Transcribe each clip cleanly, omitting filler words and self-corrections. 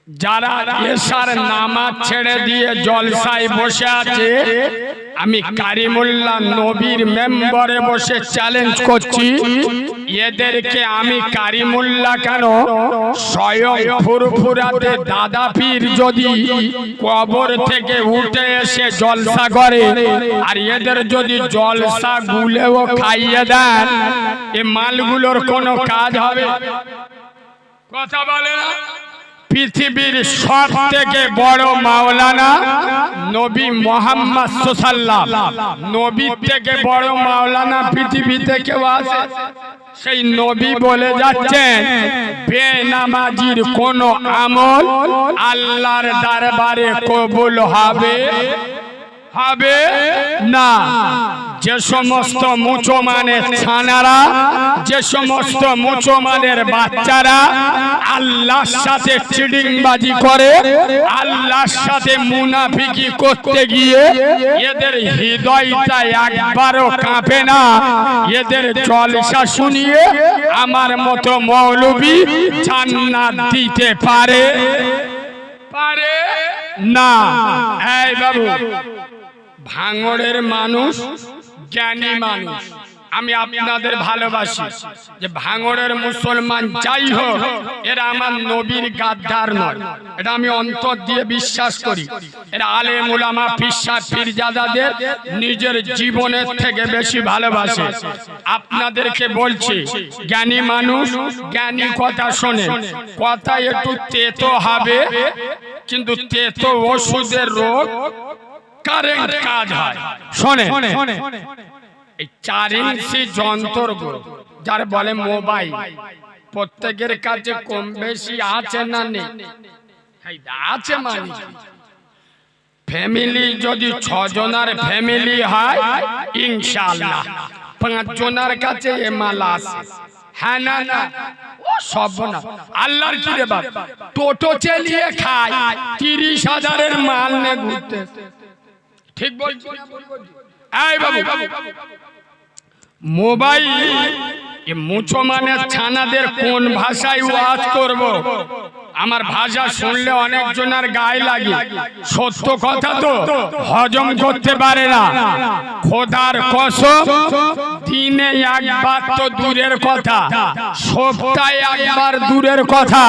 যারা এশার নামাজ ছেড়ে দিয়ে জলসায় বসে আছে, আমি কারিমুল্লাহ নবীর মেম্বারে বসে চ্যালেঞ্জ করছি, এদেরকে আমি কারিমুল্লাহ কেন, স্বয়ং ফুরফুরাতে দাদা পীর যদি কবর থেকে উঠে এসে জলসা করে, আর এদের যদি জলসা গুলেও খাইয়ে দেন, এ মালগুলোর কোনো কাজ হবে? কথা বলে না? পৃথিবীর সব থেকে বড় মাওলানা নবী মুহাম্মদ সাল্লাল্লাহু, নবীর থেকে বড় মাওলানা পৃথিবীতে কেউ আছে? সেই নবী বলে যাচ্ছেন, বেনামাজির কোন আমল আল্লাহর দরবারে কবুল হবে না। যে সমস্ত মুসলমানের ছানারা, যে সমস্ত মুসলমানের বাচ্চারা আল্লাহর সাথে চিটিংবাজি করে, আল্লাহর সাথে মুনাফিকি করতে গিয়ে এদের হৃদয়টা একবারও কাঁপে না, এদের জলসা শুনিয়ে আমার মতো মৌলবী জান্নাত দিতে পারে না। এই বাবু, ভাঙড়ের মানুষ জ্ঞানী মানুষ, আমি আপনাদের ভালোবাসি, যে ভাঙড়ের মুসলমান যাই হোক, এরা আমার নবীর গাদ্দার নয়, এটা আমি অন্তর দিয়ে বিশ্বাস করি। এরা আলেম উলামা পীরজাদাদের নিজের জীবনের থেকে বেশি ভালোবাসে। আপনাদেরকে বলছি, জ্ঞানী মানুষ জ্ঞানী কথা শোনে, কথা একটু তেতো হবে, কিন্তু তেতো ওষুধের রোগ কারেন্ট কাজ হয়। শোনে, এই 4 ইঞ্চি যন্ত্র যার বলে মোবাইল, প্রত্যেকের কাছে কম বেশি আছে না নেই? আছে। মানে ফ্যামিলি যদি 6 জনের ফ্যামিলি হয়, ইনশাআল্লাহ 5 জনের কাছে এ মাল আছে। হ্যাঁ না না? ও সব না, আল্লাহর কি রে বাপ, টোটো চালিয়ে খায়, 30,000-এর মাল নিয়ে ঘুরতে। ঠিক বলছি? এই বাবু, মোবাইল মুসলমানের ছানাদের কোন ভাষায় ওয়াজ করব? আমার ভাষা শুনলে অনেক জনের গায়ে লাগে, সত্য কথা তো হজম করতে পারে না। খোদার কসম, দিনে একবার তো দূরের কথা, সপ্তাহে একবার দূরের কথা,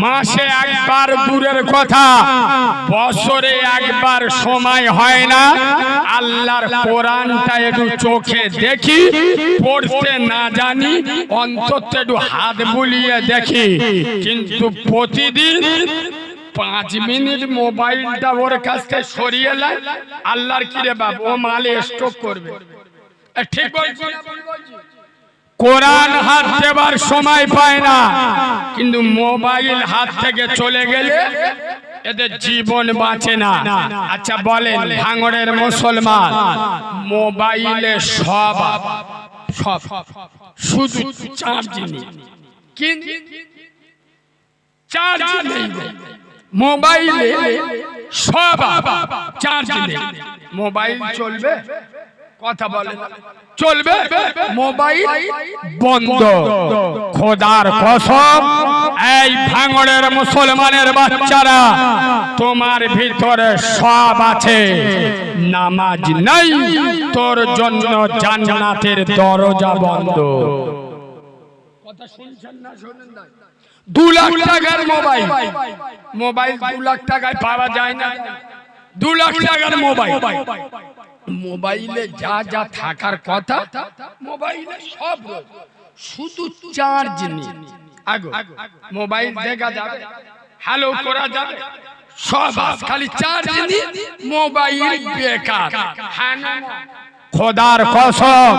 মাসে একবার দূরের কথা, বছরে একবার সময় হয় না আল্লাহর কোরআনটা একটু চোখে দেখি, পড়তে না জানি অন্তত একটু হাত বুলিয়ে দেখি, কিন্তু প্রতিদিন 5 মিনিট মোবাইলটা ওর কাছ থেকে সরিয়ে নেয়, আল্লাহর কি রে বাপ, ও মালে স্টক করবে। ঠিক বলছি? কোরআন হাত দেবার সময় পায় না, কিন্তু মোবাইল হাত থেকে চলে গেলে এদের জীবন বাঁচে না। আচ্ছা বলেন, ভাঙড়ের মুসলমান মোবাইলে সব শুধু চার্জ নেই, কিন্তু চার্জ নেই মোবাইলে, সব চার্জ নেই। মোবাইল চলবে? কথা বলে চলবে? মোবাইল বন্ধ। খোদার কসম, এই ভাঙড়ের মুসলমানের বাচ্চারা, তোমার ভিতরে সব আছে, নামাজ নাই, তোর জন্য জান্নাতের দরজা বন্ধ। কথা শুনছেন না? শোনেন না? 2 লাখ টাকার মোবাইল, 2 লাখ টাকায় পাওয়া যায় না? 2 লাখ টাকার মোবাইল, মোবাইলে যা যা থাকার কথা মোবাইলে সব, শুধু চার্জ নেই। আগো মোবাইল দেখা যাবে, হ্যালো করা যাবে, সব খালি চার্জ নেই, মোবাইল বেকার। হ্যাঁ না? খোদার কসম,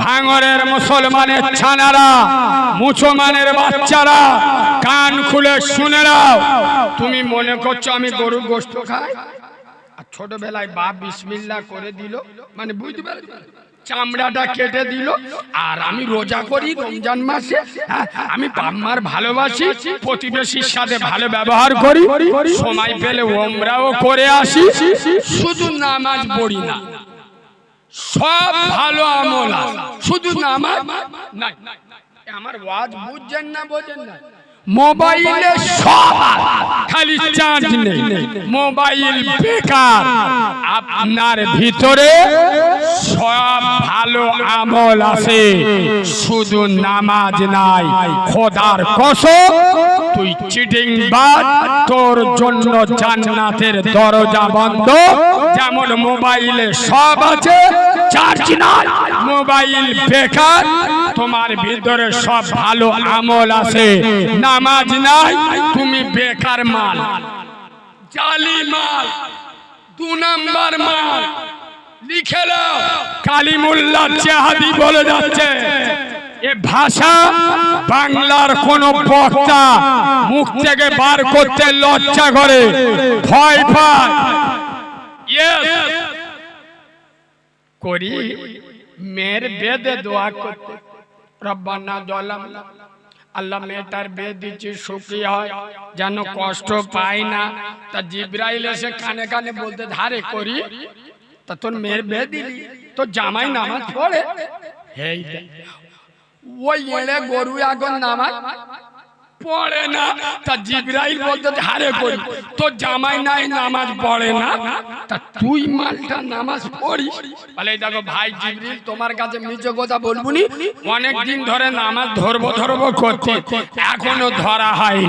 ভাঙড়ের মুসলমানের ছানারা, মুসলমানের বাচ্চারা, কান খুলে শুনে নাও। তুমি মনে করছো আমি গরুর গোশত খাই? ছোটবেলায় বাপ বিসমিল্লাহ করে দিল, মানে বুঝতে পারছি, চামড়াটা কেটে দিল, আর আমি রোজা করি রমজান মাসে, আমি বাপ মার ভালোবাসি, প্রতিবেশীর সাথে ভালো ব্যবহার করি, সময় পেলে ওমরাও করে আসি, শুধু নামাজ পড়ি না। সব ভালো আমল, শুধু নামাজ নাই। আমার ওয়াজ বুঝছেন না? বোঝেন না? মোবাইলে সব খালি চার্জ নেই, মোবাইল বেকার। আপনার ভিতরে সব ভালো আমল আছে, শুধু নামাজ নাই। খোদার কসম তুই চিটিংবাজ, তোর জন্য জান্নাতের দরজা বন্ধ। যেমন মোবাইলে সব আছে, চার্জ নাই, মোবাইল বেকার। তোমার ভিতরে সব ভালো আমল আছে, নামাজ নাই, তুমি বেকার মাল, জালি মাল, 2 নাম্বার মাল। লিখে নাও, কালিমুল্লাহ জাহাদি বলে যাচ্ছে, এ ভাষা বাংলার কোন বক্তা মুখ থেকে বার করতে লজ্জা করে, ভয় পায়। করি মেয়ের বেদে দোয়া করতে, রব্বানা জালামনা, আল্লাহ মেয়েটার বেদ দিচ্ছি সুখী হয়, যেন কষ্ট পায় না। তা জিবরাইল এসে কানে কানে বলতে, ধারে করি তা তোর মেয়ের বেদ দিলি, তো জামাই নামাজ পড়ে। হেই ওই এড়ে গরু এখন নামাজ পড়ে না, তা জিবরাইল বলতে, ধারে করি তো জামাই নাই নামাজ পড়ে না, তা তুই মালটা নামাজ পড়িস। বলে দেখো ভাই জিবরিল, তোমার কাছে মিছে কথা বলবো নি, অনেক দিন ধরে নামাজ ধরবো করতে, এখনো ধরা হয়।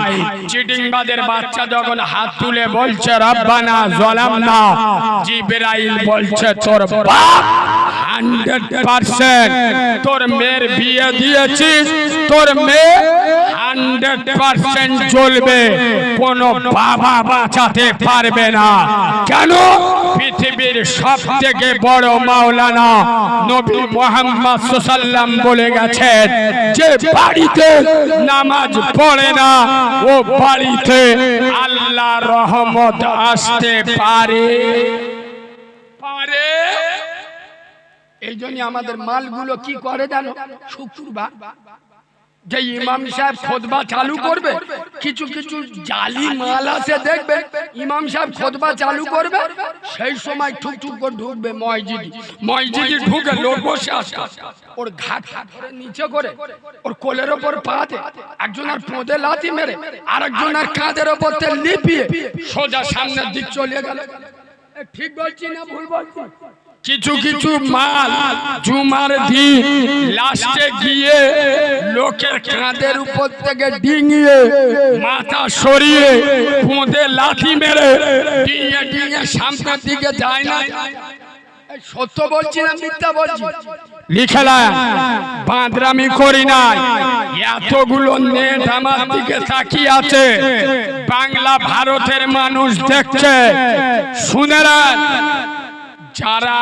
চিটিংবাদের বাচ্চা যখন হাত তুলে বলছে রব্বানা জালামনা, জিবরাইল বলছে তোর বাপ 100% তোর মেয়ের বিয়ে দিয়েছিস, তোর মেয়ে 100% চলবে, কোন বাবা বাঁচাতে পারবে না। কেন? পৃথিবীর সবথেকে বড় মাওলানা নবী মুহাম্মদ সাল্লাল্লাহু আলাইহি ওয়াসাল্লাম বলে গেছেন, যে বাড়িতে নামাজ পড়ে না ও বাড়িতে আল্লাহর রহমত আসতে পারে। এই জন্য আমাদের মালগুলো কি করে জানো, শুক্রবার যে ইমাম সাহেব খুতবা চালু করবে, কিছু কিছু জালি মাল আছে দেখবে, ইমাম সাহেব খুতবা চালু করবে, সেই সময় ঠুক ঠুক করে ঢুকবে মসজিদে ঢুকে লোক বসে আসে, ওর ঘাট ধরে নিচে করে ওর কোলের ওপর পা দে, একজনের পোঁদে লাথি মেরে আরেকজনের কাঁধের ওপর লিপিয়ে সোজা সামনের দিক চলে গেল। ঠিক বলছি না ভুল বলছি? কিছু কিছু মাল জুমার দিন লাস্টে গিয়ে লোকের কাঁধের উপর থেকে ডিঙিয়ে মাথা সরিয়ে পোঁদে লাথি মেরে ডিঙিয়ে সামনের দিকে যায় না। সত্য বলছি না মিথ্যা বলছি? লিখেলাম, বাঁদরামি করি নাই। এতগুলো নেট আমার দিকে তাকিয়ে আছে, বাংলা ভারতের মানুষ দেখছে। শুনেরা, যারা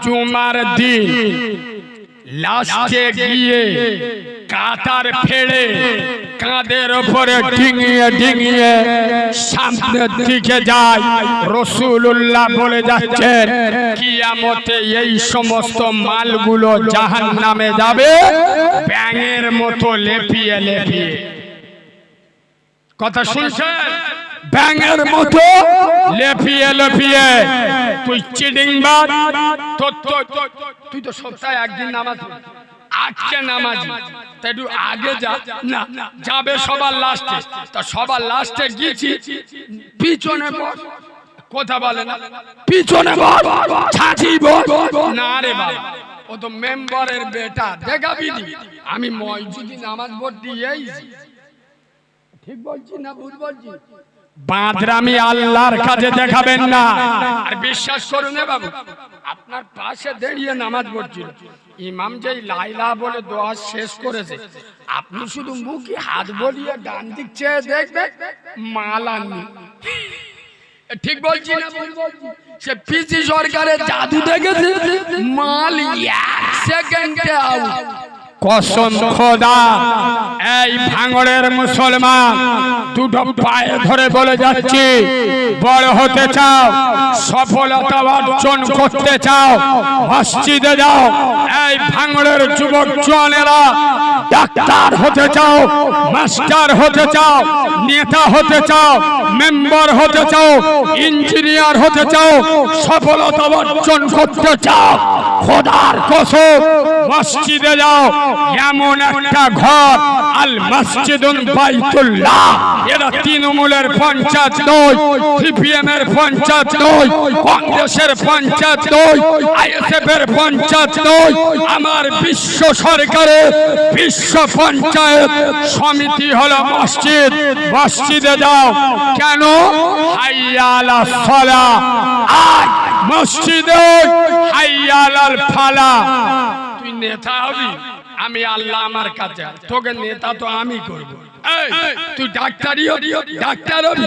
জুমার দিন লাস্টে গিয়ে কাতার ফেড়ে কাঁধের ওপরে ডিঙিয়ে সামনের দিকে যায়, রাসূলুল্লাহ বলে যাচ্ছেন কিয়ামতে এই সমস্ত মালগুলো জাহান্নামে যাবে ব্যাঙের মতো লেপিয়ে লেপিয়ে। কথা শুনছেন? ব্যাঙের মতো লেপিয়ে লেপিয়ে। তুই চিটিংবাজ, তুই তো সপ্তাহে একদিন নামাজ, আজকে নামাজি, তাই একটু আগে যা না, যাবে সবার লাস্টে। তা সবার লাস্টে গিয়েছি, পিছনে বস, কথা বলে না, পিছনে বস, ছাঁচি বস না রে বাবা, ও তো মেম্বারের বেটা, দেখাবি নি আমি মসজিদে নামাজ পড়তে এসেছি। ঠিক বলছি না ভুল বলছি? বাঁদরামি আল্লাহর কাছে দেখাবেন না। আর বিশ্বাস করুন বাবু, আপনার পাশে দাঁড়িয়ে নামাজ পড়ছিল, ইমাম যেই লাইলা বলে দোয়া শেষ করেছে, আপনি শুধু মুখে হাত বলিয়ে ডান দিক চেয়ে দেখবেন, মাল আননি। ঠিক বলছি না ভুল বলছি? সে পিসি সরকারের জাদু দেখেছে, মাল 1 সেকেন্ডে আউট। কসম খোদা, এই ভাঙড়ের মুসলমান দুটো পায়ে ধরে বলে যাচ্ছি, বড় হতে চাও, সফলতা অর্জন করতে চাও, মসজিদে যাও। এই ভাঙড়ের যুবক জওয়ানেরা, ডাক্তার হতে চাও, মাস্টার হতে চাও, নেতা হতে চাও, মেম্বার হতে চাও, ইঞ্জিনিয়ার হতে চাও, সফলতা অর্জন করতে চাও, খোদার কসম মসজিদে যাও, এমন একটা ঘর আল মসজিদুন বাইতুল্লাহ, এরা তৃণমূলের পঞ্চায়েত নয়, সিপিএম এর পঞ্চায়েত নয়, কংগ্রেসের পঞ্চায়েত নয়, আইএসএফ এর পঞ্চায়েত নয়, আমার বিশ্ব সরকারের বিশ্ব পঞ্চায়েত সমিতি হলো মসজিদ। মসজিদে যাও কেন? হাইয়া আলাস সালাহ, আজ মসজিদে হাইয়া আলাল ফালাহ। তুই নেতা হবি, আমি আল্লাহ আমার কাছে, তোকে নেতা তো আমি করব। তুই ডাক্তারি হবি, ডাক্তার হবি,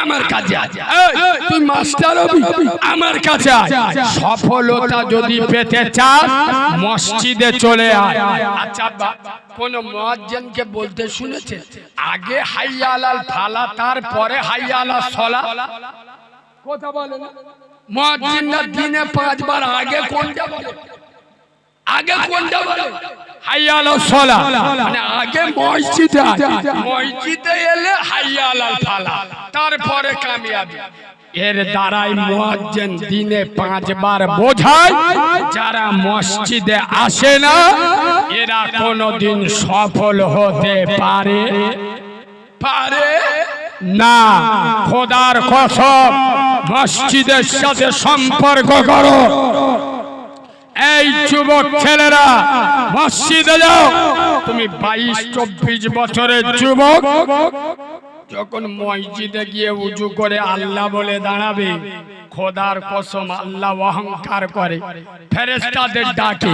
আমার কাছে আয়। তুই মাস্টার হবি, আমার কাছে আয়। সফলতা যদি পেতে চাস মসজিদে চলে আয়। আচ্ছা কোন মুয়াজ্জিনকে বলতে শুনেছে আগে হাইয়া আলাল ফালাহ তারপরে হাইয়া আলাস সালাহ? কথা বলে না। মুয়াজ্জিনরা দিনে 5 বার আগে কোনটা বলে? আগে কোনটা বলে? হাইয়া আলাস সালাহ। মানে আগে মসজিদে, মসজিদে এলে হাইয়া আলাল ফালাহ, তারপরে কামিয়াবি। এর দ্বারাই মুয়াজ্জিন দিনে 5 বার বোঝায় যারা মসজিদে আসে না এরা কোনোদিন সফল হতে পারে না। খোদার কসম, মসজিদের সাথে সম্পর্ক করো। এই যুবক ছেলেরা মসজিদে যাও। তুমি 22-24 বছরের যুবক, যখন মসজিদে গিয়ে উজু করে আল্লাহ বলে দাঁড়াবে, খোদার কসম আল্লাহ অহংকার করে, ফেরেশতাদের ডাকে,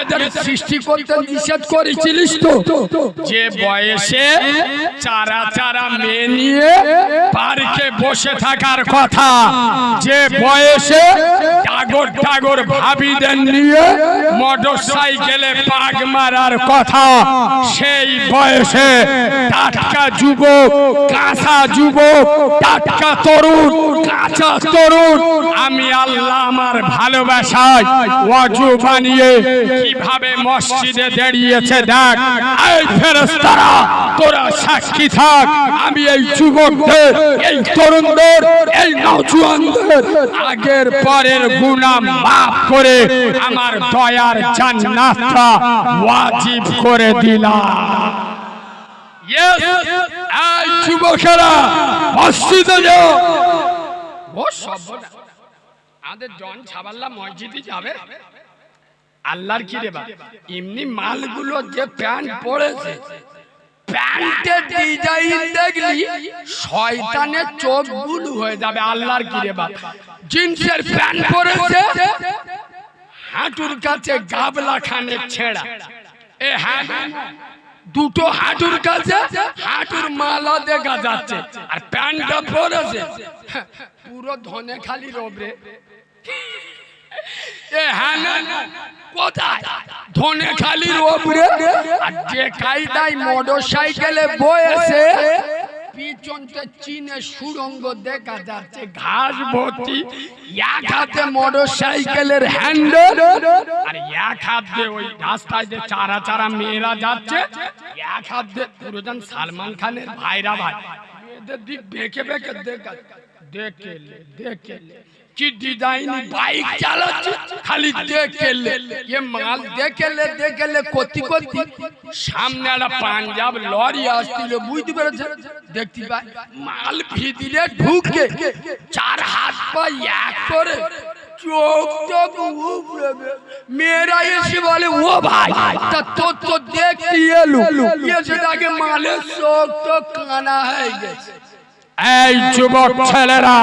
এদের সৃষ্টি করতে নিষেধ করেছিলিস তো? যে বয়সে চারা চারা মেয়ে নিয়ে পার্কে বসে থাকার কথা, যে বয়সে টাগর টাগর ভাবিদের নিয়ে মোটরসাইকেলে পাক মারার কথা, সেই বয়সে টাটকা যুবক, কাঁচা যুবক, টাটকা তরুণ, কাঁচা তরুণ, আমি আল্লাহ আমার ভালোবাসায় ওয়াজু বানিয়ে কিভাবে মসজিদে দাঁড়িয়েছে দেখ। এই ফেরেশতারা তোরা সাক্ষী থাক, আমি এই যুবকদের, এই তরুণদের, এই নওজোয়ানদের আগের পরের গুনাহ মাফ করে আমার দয়ার জান্নাতটা ওয়াজিব করে দিলাম। এই যুবকেরা মসজিদে যাও। ও সব আমাদের জন ছাবাল্লা মসজিদে যাবে। আল্লাহর কি রে বা, এমনি মালগুলো যে প্যান্ট পরেছে, প্যান্টের ডিজাইন দেখলি শয়তানের চোখ গুলো হয়ে যাবে। আল্লাহর কি রে বা, জিন্সের প্যান্ট পরেছে, হাঁটুর কাছে গাবলা খানে ছেঁড়া, এ হ্যাঁ দুটো হাঁটুর কাছে হাঁটুর মালা দেখা যাচ্ছে, আর প্যান্টটা পরেছে পুরো ধনে খালি রোবরে। এ হ্যাঁ না কোথায়? ধনে খালির ওপরে। আর যে কায়দায় মোটরসাইকেলে বসে পিছনতে চীনে সুরঙ্গ দেখা যাচ্ছে, ঘাস ভর্তি, এক হাতে মোটরসাইকেলের হ্যান্ডেল আর এক হাতে ওই রাস্তায় যে চারা চারা মেয়েরা যাচ্ছে, এক হাতে পুরোজন সালমান খানের ভাইরা ভাই, মেয়েদের দিক বেঁকে বেঁকে দেখা, দেখে কি ডিজাইন বাইক চালাচ্ছে, খালি দেখেলে ये মাল দেখেলে কতি সামনে একটা পাঞ্জাব লরি আসছিল, বুঝতে পেরেছে? দেখতে পাই মাল ভিতরে ঢুকে, 4 হাত পা এক করে চোখ চোখ উপরে, মেয়েরা এসে বলে ও ভাই তা তোর তো দেখতে এলো, সেটাকে মালের চোখ তো কানা হয়ে গেছে। এই যুবক ছেলেরা,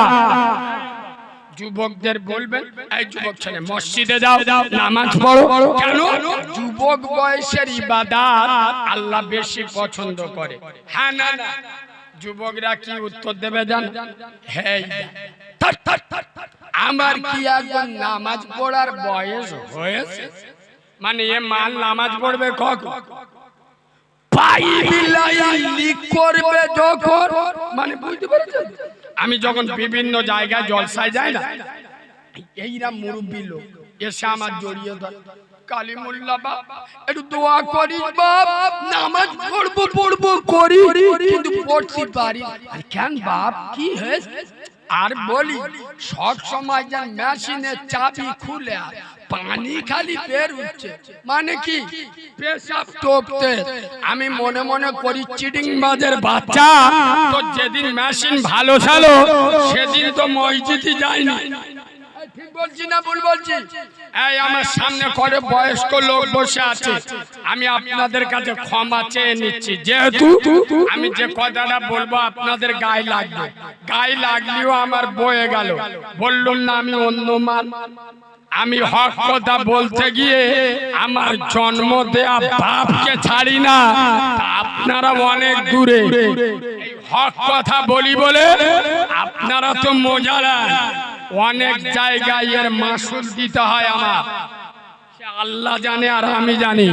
যুবকদের বলবেন, এই যুবক ছেলে মসজিদে যাও, নামাজ পড়ো। কেন? যুবক বয়সের ইবাদত আল্লাহ বেশি পছন্দ করে। হ্যাঁ না না, যুবকরা কি উত্তর দেবে জান? হ্যাঁ, আমার কি একজন নামাজ পড়ার বয়স হয়েছে? মানে এ মাল নামাজ পড়বে কখন? করবে যখন, মানে বুঝতে পেরেছেন? আমি যখন বিভিন্ন জায়গায় জলসায় যাই না, এইরা মুরব্বী লোক এসে আমার জড়িয়ে ধরে, কালিমুল্লাহ বাপ একটু দোয়া করিস বাপ, নামাজ পড়বো করি কিন্তু পড়তে পারি। আর কেন বাপ কি হয়েছে? আর বলি সব সময় যেন মেশিনের চাবি খুলে পানি খালি বের হচ্ছে, মানে কি পেশাব টোপতে। আমি মনে মনে করি চিটিং বাজের বাচ্চা, তো যেদিন মেশিন ভালো ছিল সেদিন তো মসজিদে যায়নি। ঠিক বলছি না ভুল বলছি? এই আমার সামনে করে বয়স্ক লোক বসে আছে, আমি আপনাদের কাছে ক্ষমা চেয়ে নিচ্ছি, যেহেতু আমি যে কথাটা বলবো আপনাদের গায়ে লাগবে। গায়ে লাগলেও আমার বয়ে গেল, বললুম না আমি অন্য মান। আমি হক কথা বলতে গিয়ে আমার জন্ম দেয়া বাপকে ছাড়ি না, আপনারা অনেক দূরে। হক কথা বলি বলে আপনারা তো মজারা, অনেক জায়গায় এর মাসুল দিতে হয় আমার, আল্লাহ জানে আর আমি জানি।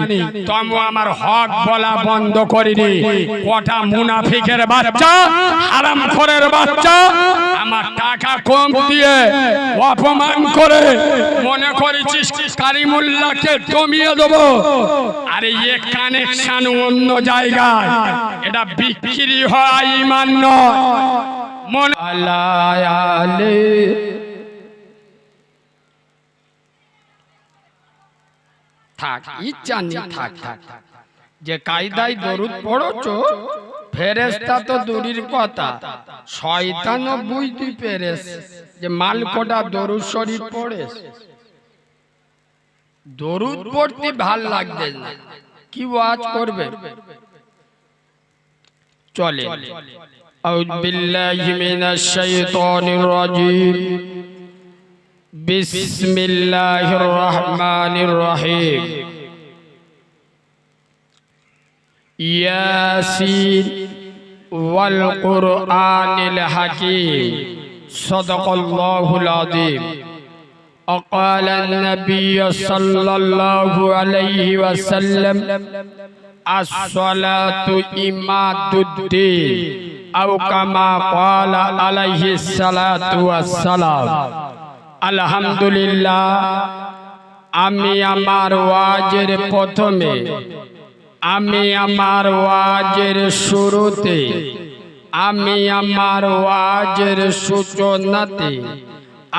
তবু আমার হক বলা বন্ধ করিনি। কটা মুনাফিকের বাচ্চা, হারামখোরের বাচ্চা আমার টাকা কম দিয়ে অপমান করে মনে করেছিস কারিমুল্লাহকে জমিয়ে দেবো, আরে এ কানেকশন অন্য জায়গায়, এটা বিক্রি হয় ঈমান নয়। মনে আলায়ালে থাক, ইচ্ছা নেই থাক থাক। যে কায়দায় দরুদ পড়ছো, ফেরেশতা তো দূরের কথা, শয়তানও বুঝতে পেরেছে যে মালকোটা দরুদ শরীফ পড়েছে। দরুদ পড়তে ভাল লাগবে না, কি ওয়াজ করবে? চলে আউযু বিল্লাহি মিনাশ শাইতানির রাজীম, বিসমিল্লাহির রহমানির রহিম। ইয়াসিন ওয়াল কুরআনিল হাকীম, সাদাকাল্লাহুল আযীম। وقال النبي صلى الله عليه وسلم الصلاة إماد الدين أو كما قال عليه الصلاة والسلام। আলহামদুলিল্লাহ, আমি আমার ওয়াজের প্রথমে, আমি আমার ওয়াজের শুরুতে, আমি আমার ওয়াজের সূচনাতে,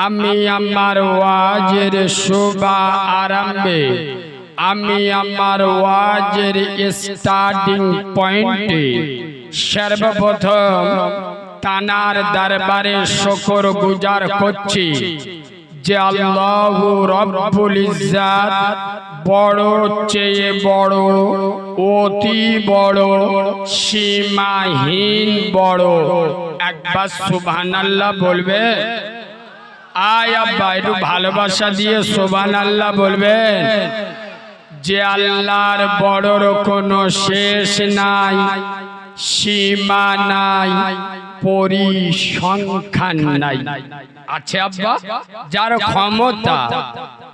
আমি আমার ওয়াজের শোভা আরম্ভে, আমি আমার ওয়াজের স্টার্টিং পয়েন্টে সর্বপ্রথম তানার দরবারে শুকর গুজার করছি যে আল্লাহ রব্বুল ইজ্জাত বড় চেয়ে বড়, অতি বড়, সীমাহীন বড়। একবার সুবহানাল্লাহ বলবে? আয় আব্বা একটু ভালোবাসা দিয়ে সুবহানাল্লাহ বলবেন। যে আল্লাহর বড়র কোনো শেষ নাই, সীমা নাই, পরিসংখ্যান নাই। আছে আব্বা, যার ক্ষমতা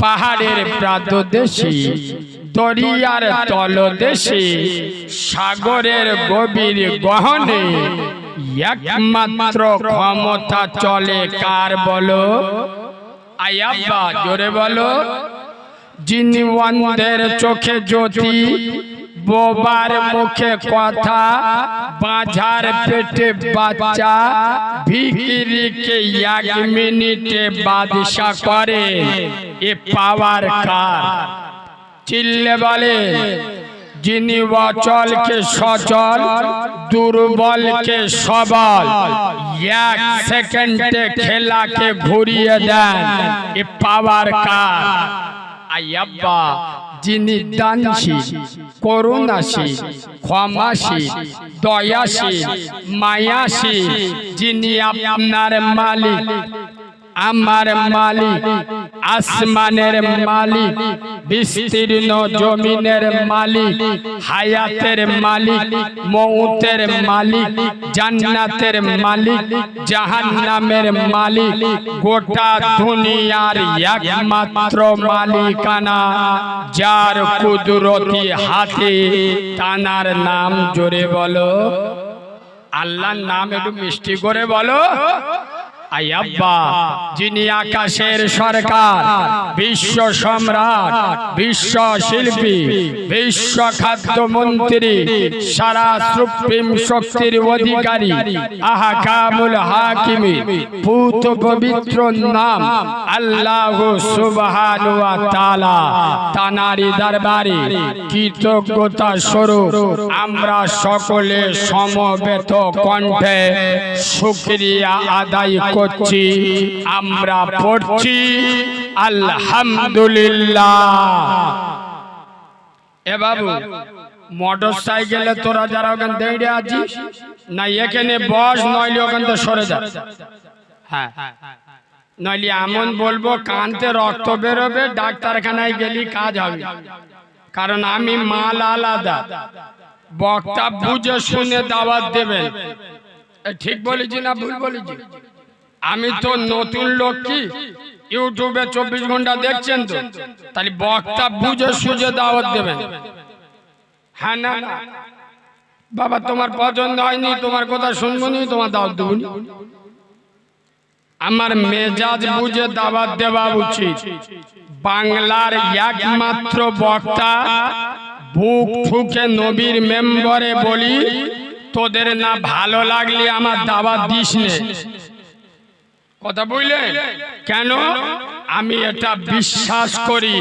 পাহাড়ের প্রান্তদেশে, দরিয়ার তলদেশে, সাগরের গভীর গহনে একমাত্র ক্ষমতা চলে কার বলো? আয় আব্বা জোরে বলো। যিনি অন্ধের চোখে জ্যোতি, বোবার মুখে কথা, বাঁঝার পেটে বাচ্চা, ভিখিরিকে 1 মিনিটে বাদশা করে, এ পাওয়ার কার? চিল্লে বলে। যিনি অচলকে সচল, দুর্বলকে সবল, 1 সেকেন্ডে খেলাকে ঘুরিয়ে দেন, এ পাওয়ার কার? আয়াব্বা, যিনি দানশীল, করুণাশীল, ক্ষমাশীল, দয়াশীল, মায়াশীল, যিনি আপনার মালিক, আমার মালিক, আসমানের মালিক, বিস্তীর্ণ জমিনের মালিক, হায়াতের মালিক, মউতের মালিক, জান্নাতের মালিক, জাহান্নামের মালিক, গোটা দুনিয়ার একমাত্র মালিকানা, যার কুদরতি হাতে, তানার নাম জোরে বলো। আল্লাহর নাম একটু মিষ্টি করে বলো। আয়াব্বা যিনি আকাশের সরকার, বিশ্ব সম্রাট, বিশ্ব শিল্পী, বিশ্ব খাদ্য মন্ত্রী, সারা সুপ্রিম শক্তির অধিকারী, আহকামুল হাকিমি, পুত পবিত্র নাম আল্লাহ সুবহানাহু ওয়া তাআলা, তানারি দরবারে কৃতজ্ঞতা স্বরূপ আমরা সকলে সমবেত কণ্ঠে শুকরিয়া আদায় করছি। আমরা পড়ছি আলহামদুলিল্লাহ। এ বাবু, মোটর সাইকেলে তোরা যারা ওখানে দাঁড়িয়ে আছিস না, এখানে বস, নইলে ওখান থেকে সরে যা। হ্যাঁ, নইলে এমন বলবো কানতে রক্ত বেরোবে, ডাক্তারখানায় গেলি কাজ হবে। কারণ আমি মাল আলাদা, বক্তা বুঝে শুনে দাওয়াত দেবেন। ঠিক বলেছি না ভুল বলেছি? আমি তো নতুন লোক, কি ইউটিউবে 24 ঘন্টা দেখছেন তো, তাহলে বক্তা বুঝে সুঝে দাওয়াত দেবেন। হ্যাঁ না বাবা, তোমার পছন্দ হয়নি, তোমার কথা শুনবো নি, তোমার দাওয়াত দেবো নি। আমার মেজাজ বুঝে দাওয়াত দেওয়া উচিত। বাংলার একমাত্র বক্তা, বুক ঠুকে নবীর মেম্বরে বলি, তোদের না ভালো লাগলে আমার দাওয়াত দিস নে। কথা বুঝলেন? কেন? আমি এটা বিশ্বাস করি,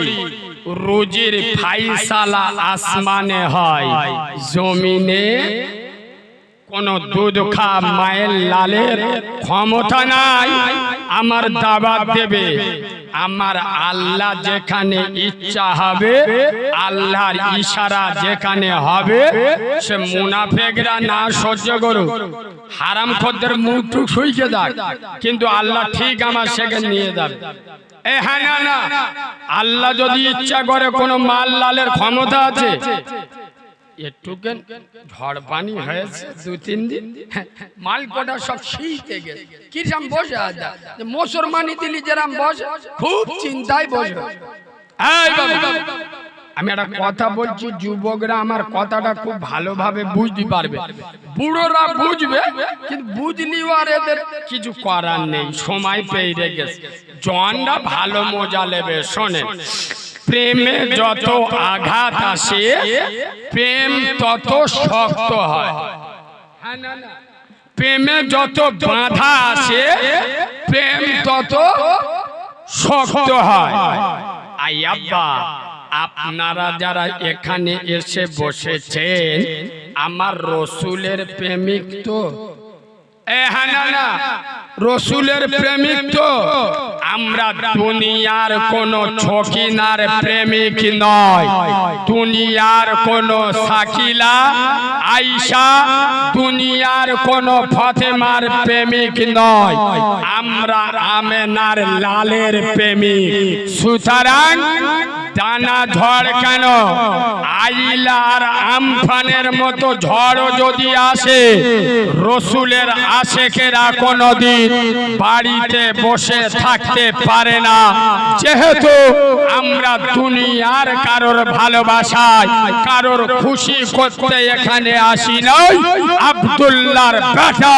রুজির ফাইসালা আসমানে হয়, জমিনে কোন দুধ খা মায়ের লালের ক্ষমতা নাই আমার দাওয়াত দেবে। আমার আল্লাহ যেখানে ইচ্ছা হবে, আল্লাহর ইশারা যেখানে হবে, সে মুনাফেকরা না সহ্য করুক, হারামখোরদের মুখ টুক শুইকে যাক, কিন্তু আল্লাহ ঠিক আমার সেখানে নিয়ে যাবে। হ্যাঁ না, আল্লাহ যদি ইচ্ছা করে, কোনো মাল লালের ক্ষমতা আছে। একটুকেন ঝড় পানি হয়েছে 2-3 দিন, মাল কোটা সব শীতে গেছে, কিরম বসে আছে মুসলমানি দিলি যেরাম বসে, খুব চিন্তায় বসে। আমি একটা কথা বলছি, যুবকরা আমার কথাটা খুব ভালোভাবে বুঝতে পারবে, বুড়োরা বুঝবে, কিন্তু বুঝলিও আর এদের কিছু করার নেই, সময় পেয়ে গেছে। জনরা ভালো মজা নেবে। শোনেন, প্রেমে যত আঘাত আসে, প্রেম তত শক্ত হয়। প্রেমে যত বাধা আসে, প্রেম তত শক্ত হয়। আয়াব্বা, আপনারা যারা এখানে এসে বসেছেন, আমার রসুলের প্রেমিক তো? হ্যাঁ না, রসুলের প্রেমিক তো? আমরা দুনিয়ার কোন ছকিনার প্রেমিক নয়, দুনিয়ার কোন শাকিলা আয়েশা, দুনিয়ার কোন ফাতেমার প্রেমিক নয়, আমরা আমেনার লালের প্রেমিক। সুতরাং দানা ঝড় কেন, আইলা আর আমফানের মতো ঝড় যদি আসে, রসুলের আশেকেরা কোনদিন বাড়িতে বসে থাকতে পারে না। যেহেতু আমরা দুনিয়ার কারোর ভালোবাসায়, কারোর খুশি করতে এখানে আসি নাই, আব্দুল্লাহর বেটা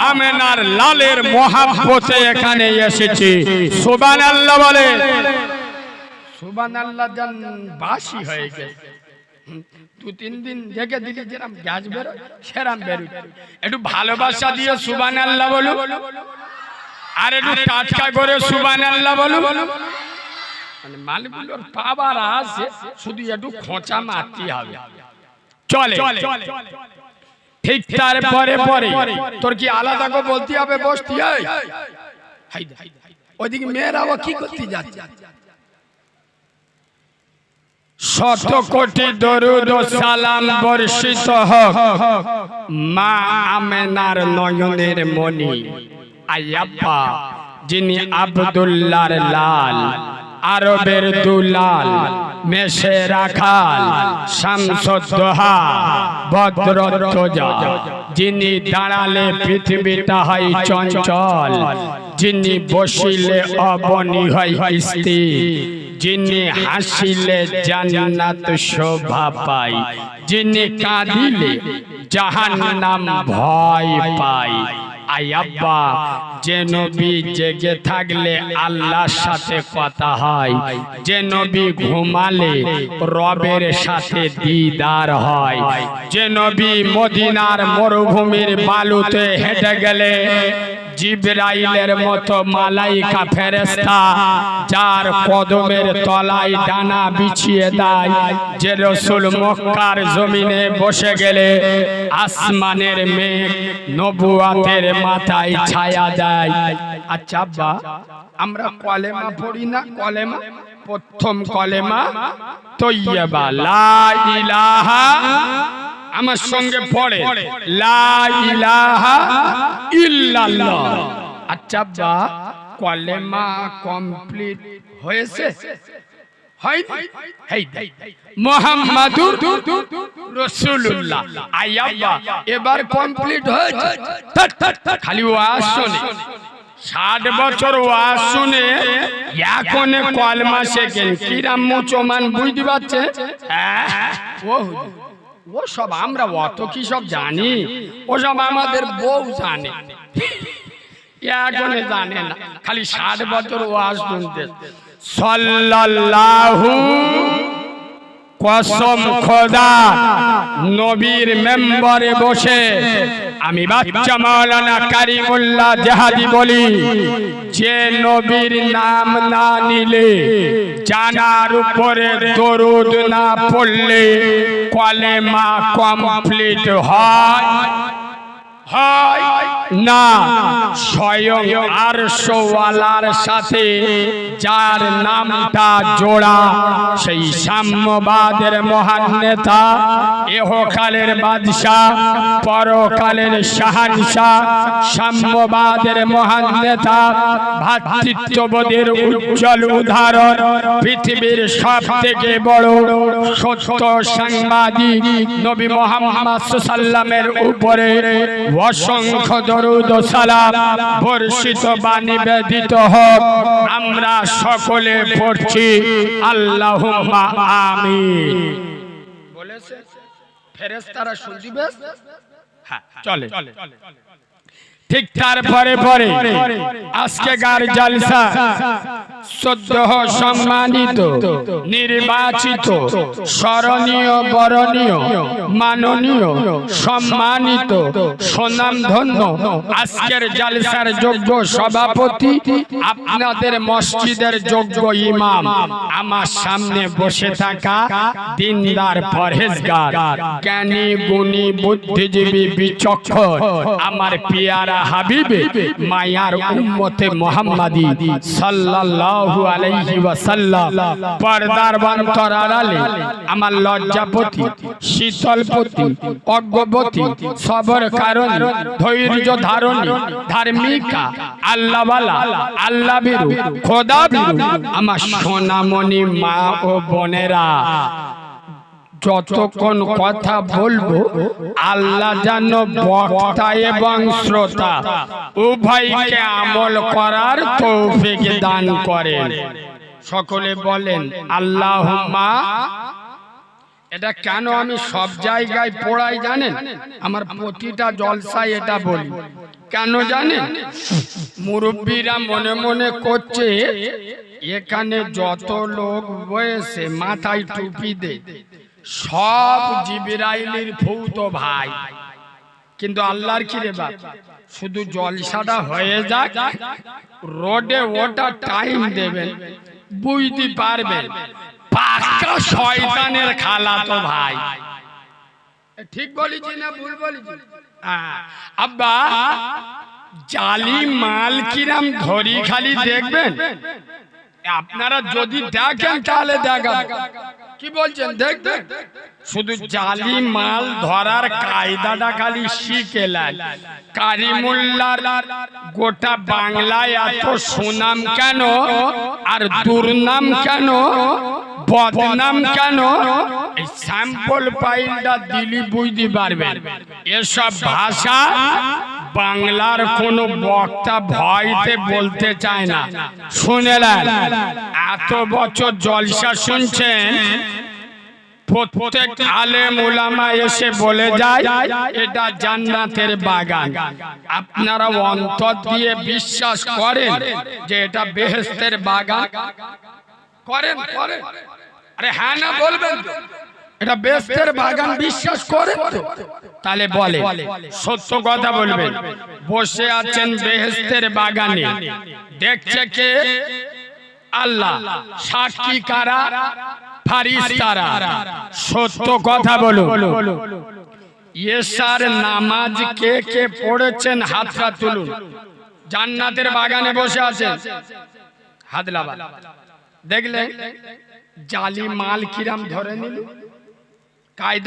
আমেনার লালের মহাব্বতে এখানে এসেছি। সুবহানাল্লাহ বলে। সুবহানাল্লাহ জান বাসি হয়ে গেছে। 2-3 দিন দেখে দিলে যেরাম গ্যাস বেরোয়, সেরাম বেরোয়। একটু ভালোবাসা দিয়ে সুবহানাল্লাহ বলো, আর একটু টাটকা করে সুবহানাল্লাহ বলো। মানে মালগুলোর পাওয়ার আছে, শুধু একটু খোঁচা মারতে হবে, চলে। ঠিক তারপরে পরে তোর কি আলাদা করে বলতে হবে, বসতে হয়। ওইদিকে মেয়েরাও কি করতে যাচ্ছে? শত কোটি দরুদ ও সালাম বর্ষিত হোক মা আমেনার নয়নের মণি। আয়াব্বা, যিনি আব্দুল্লাহর লাল, আরবের দুলাল, মেশে রাখাল, শামসুদ্দোহা, বদরুদ্দোজা, যিনি দাঁড়ালে পৃথিবীটা হয় চঞ্চল, যিনি বসিলে অবনী হয় স্থির, যিনি হাসিলে জান্নাত শোভা পায়, যিনি কাঁদিলে জাহান্নাম ভয় পায়। আই আব্বা যে নবী জেগে থাকলে আল্লাহর সাথে কথা হয়, যে নবী ঘুমালে রবের সাথে দিদার হয়, যে নবী মদিনার মরুভূমির বালুতে হেঁটে গেলে জিবরাইলের মতো মালাইকা ফেরেশতা যার কদমের তলায় ডানা বিছিয়ে দেয়, যে রাসূল মক্কার জমিনে বসে গেলে আসমানের মেঘ নবুয়াতের মাথায় ছায়া দেয়। আচ্ছা আব্বা, আমরা কলেমা পড়ি না? কলেমা, প্রথম কলেমা তৈয়বা, লা ইলাহা, আমার সঙ্গে পড়ে লা ইলাহা ইল্লাল্লাহ। আচ্ছা আব্বা, কলেমা কমপ্লিট হয়েছে? মুহাম্মাদুর রাসূলুল্লাহ, আই আব্বা এবার কমপ্লিট হয়েছে? খালি ওয়াজ শুনে 60 বছর ওয়াজ শুনে এখন কলমা শেখেন, কিরাম মুসলমান বুঝতে পারছে? ও সব আমরা অত কি সব জানি? ও সব আমাদের বউ জানে, এখন জানে না, খালি 60 বছর ওয়াজ শুনতে। সাল্লাল্লাহু, কসম খোদা, নবীর মেম্বারে বসে আমি বাচ্চা মাওলানা কারিমুল্লাহ জাহাদি বলি, যে নবীর নাম না নিলে, জানার উপরে দরুদ না পড়লে কলেমা কমপ্লিট হয় না। স্বয়ং আরশওয়ালার সাথে যার নামটা জোড়া, সেই সাম্যবাদের মহান নেতা, ইহকালের বাদশাহ, পরকালের শাহানশাহ, সাম্যবাদের মহান নেতা, ভ্রাতৃত্ববোধের উজ্জ্বল উদাহরণ, পৃথিবীর সবথেকে বড় সত্য সাংবাদিক নবী মুহাম্মদ সাল্লাল্লাহু আলাইহি ওয়াসাল্লামের উপরে অসংখ্য দরুদ ও সালাম বর্ষিত বা নিবেদিত হোক। আমরা সকলে পড়ছি আল্লাহুম্মা আমিন। বলেছে ফেরেশতারা শুনবে? হ্যাঁ, চলে। ঠিক তারপরে পরে আজকে গার জলসা শ্রদ্ধেয় সম্মানিত নির্বাচিত স্মরণীয় বরণীয় মাননীয় সম্মানিত সুনামধন্য আজকের জলসার যোগ্য সভাপতি, আপনাদের মসজিদের যোগ্য ইমাম, আমার সামনে বসে থাকা দিনদার পরহেজগার জ্ঞানী গুণী বুদ্ধিজীবী বিচক্ষণ আমার পিয়ারা হাবিবে মায়ার উম্মতে মুহাম্মাদি সাল্লাল্লাহু আলাইহি ওয়াসাল্লাম, পর্দার অন্তরাল আলে আমার লজ্জাপতি, শীতলপতি, অজ্ঞপতি, সবর কারণী, ধৈর্য ধারণী, ধার্মিকা, আল্লাহওয়ালা, আল্লাহ বিরু, খোদা বিরু আমার সোনামণি মা ও বোনেরা, যতক্ষণ কথা বলবো আল্লাহ যেন বক্তা এবং শ্রোতা উভয়কে আমল করার তৌফিক দান করেন। সকলে বলেন আল্লাহুম্মা। এটা কেন আমি সব জায়গায় পড়াই জানেন? আমার প্রতিটা জলসায় এটা বলি। কেন জানেন? মুরব্বীরা মনে মনে করছে এখানে যত লোক বসে মাথায় টুপি দেয় সব জিবরাইলের ভূত ভাই, কিন্তু আল্লাহর কি রে বাপ, শুধু জলসাটা হয়ে যাক, রোডে ওটা টাইম দেবেন, বুঝতে পারবেন পাক্কা শয়তানের খালাতো ভাই। ঠিক বলেছি না ভুল বলেছি? আব্বা জালি মাল কিরাম ধরি খালি দেখবেন, আপনারা যদি দেখেন তাহলে দেখা কি বলছেন দেখবেন। শুধু জালি মাল ধরার কায়দাটা খালি শিখে নেন। কারিমুল্লাহর গোটা বাংলায় এত সুনাম কেন আর দুর্নাম কেন, বদনাম কেন, এই স্যাম্পল ফাইলটা দিলি বুঝতে পারবেন। এসব ভাষা বাংলার কোন বক্তা ভয়তে বলতে চায় না। শুনেলেন এত বছর জলসা শুনছেন, প্রত্যেক আলেম উলামা এসে বলে যায় এটা জান্নাতের বাগান। আপনারা অন্তর দিয়ে বিশ্বাস করেন যে এটা বেহেশতের বাগান? করেন? আরে হ্যাঁ না বলবেন তো? এটা বেহেশতের বাগান বিশ্বাস করেন তো? তাহলে বলে সত্য কথা বলবেন। বসে আছেন বেহেশতের বাগানে, দেখছে কে? আল্লাহ। সাক্ষী কারা? ফারিস্তারা। সত্য কথা বলুন। এশার নামাজ কে কে পড়েছেন হাতটা তুলুন। জান্নাতের বাগানে বসে আছেন, হাত লাগান। দেখলেন জালি মাল কিরাম ধরে নিল কায়দা।